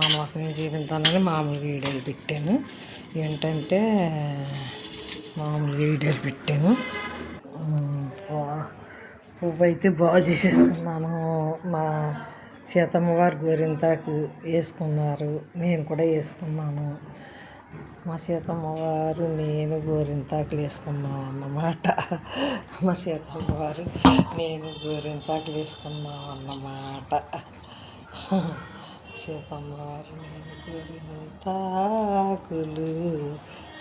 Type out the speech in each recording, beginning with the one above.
నమ్మకం జీవితాలని మామూలుగా వీడియోలు పెట్టాను. ఏంటంటే మామూలుగా వీడియోలు పెట్టాను. పువ్వు అయితే బాగా చేసేసుకున్నాను. మా సీతమ్మ వారు గోరింతాకు వేసుకున్నారు, నేను కూడా వేసుకున్నాను. మా సీతమ్మ వారు నేను గోరింతాకులు వేసుకున్నాం అన్నమాట. మా సీతమ్మ వారు నేను గోరింతాకులు వేసుకున్నాం అన్నమాట. సీతమ్మ వారు నేను గోరింతాకులు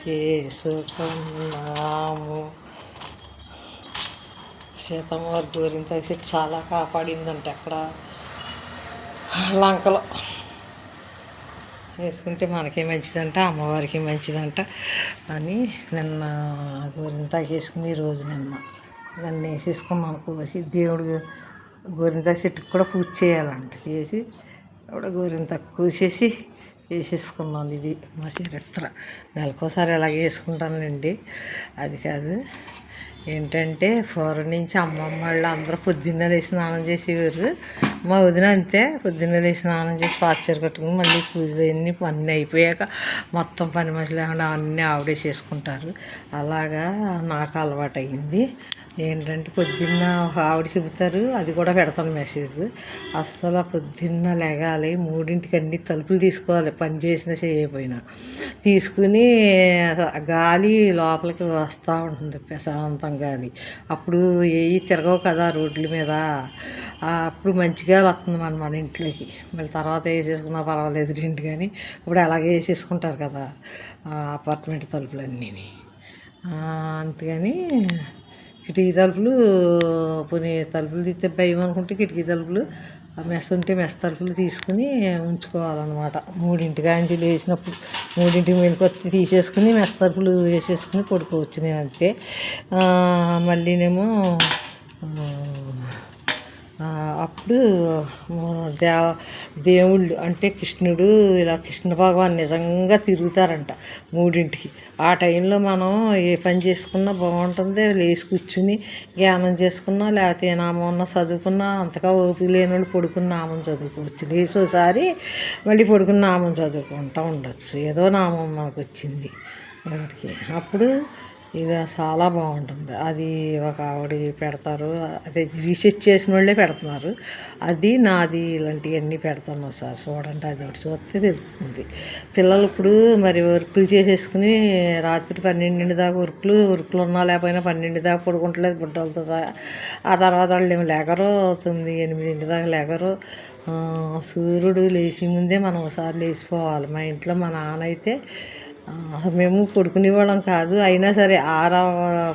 వేసుకున్నాము. సీతమ్మ వారి గోరింతాకు చెట్టు చాలా కాపాడిందంట. అక్కడ లంకలో వేసుకుంటే మనకే మంచిదంట, అమ్మవారికి మంచిదంట అని నిన్న గోరింతాకు వేసుకుని ఈరోజు నన్ను వేసేసుకున్నాను. కోసి దేవుడు గోరింతాకు చెట్టుకు కూడా పూజ చేయాలంట. చేసి అప్పుడు గోరింతాకు కోసేసి వేసేసుకున్నాను. ఇది మా చరిత్ర. నెలకోసారి ఎలాగ వేసుకుంటానండి, అది కాదు. ఏంటంటే పూర్వం నుంచి అమ్మమ్మ వాళ్ళు అందరూ పొద్దున్నే లేచి స్నానం చేసేవారు. మా వదిన అంతే, పొద్దున్నే లేచి స్నానం చేసి పాచీర కట్టుకుని మళ్ళీ పూజలు అన్నీ అయిపోయాక మొత్తం పని మనుషులు లేకుండా అన్నీ ఆవిడే చేసుకుంటారు. అలాగా నాకు అలవాటు అయ్యింది. ఏంటంటే పొద్దున్న ఆవిడ చెబుతారు, అది కూడా పెడతాను మెసేజ్. అస్సలు పొద్దున్న లెగాలి, 3ంటికి అన్ని తలుపులు తీసుకోవాలి, పని చేసినా చేయకపోయినా. తీసుకుని గాలి లోపలికి వస్తూ ఉంటుంది, ప్రశాంతంగా గాలి. అప్పుడు ఏవి తిరగవు కదా రోడ్ల మీద, అప్పుడు మంచిగా వస్తుంది మన ఇంట్లోకి. మళ్ళీ తర్వాత వేసేసుకున్నా పర్వాలేదు రెంట్, కానీ ఇప్పుడు అలాగే వేసేసుకుంటారు కదా అపార్ట్మెంట్ తలుపులన్నీ. అంతేగాని కిటికీ తలుపులు పోనీ తలుపులు తీస్తే భయం అనుకుంటే కిటికీ తలుపులు మెస్ ఉంటే మెస్ తలుపులు తీసుకుని ఉంచుకోవాలన్నమాట. 3ంటికి లేచినప్పుడు 3ంటికి మెలుకొత్తి తీసేసుకుని మెస్ తలుపులు వేసేసుకుని పడుకోవచ్చు. నేను అంతే. మళ్ళీనేమో అప్పుడు దేవుళ్ళు అంటే కృష్ణుడు, ఇలా కృష్ణ భగవాన్ నిజంగా తిరుగుతారంట 3ంటికి. ఆ టైంలో మనం ఏ పని చేసుకున్నా బాగుంటుంది. లేచి కూర్చుని ధ్యానం చేసుకున్నా, లేకపోతే ఏ నామం ఉన్నా చదువుకున్నా, అంతగా ఓపిక లేని వాళ్ళు పడుకుని నామం చదువుకోవచ్చు. లేచి ఒకసారి మళ్ళీ పడుకుని నామం చదువుకుంటూ ఉండొచ్చు. ఏదో నామం మనకు వచ్చింది వాటికి. అప్పుడు ఇది చాలా బాగుంటుంది. అది ఒక ఆవిడ పెడతారు, అదే రీసెర్చ్ చేసిన వాళ్ళే పెడుతున్నారు. అది నాది ఇలాంటివన్నీ పెడతాను. ఒకసారి చూడండి, అది ఒకటి చూస్తే తెలుస్తుంది. పిల్లలు ఇప్పుడు మరి వర్కులు చేసేసుకుని రాత్రి 12 దాకా వర్కులు ఉన్నా లేకపోయినా 12 దాకా పడుకుంటలేదు బుడ్డలతో సహా. ఆ తర్వాత వాళ్ళు ఏమి లేగరు, 9, 8 దాకా లేగరు. సూర్యుడు లేచి ముందే మనం ఒకసారి లేచిపోవాలి. మా ఇంట్లో మా నాన్న అయితే మేము పడుకునేవాళ్ళం కాదు, అయినా సరే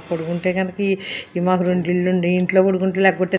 పడుకుంటే కనుక మాకు 2 ఇళ్ళు ఉండి ఇంట్లో పడుకుంటే లేకపోతే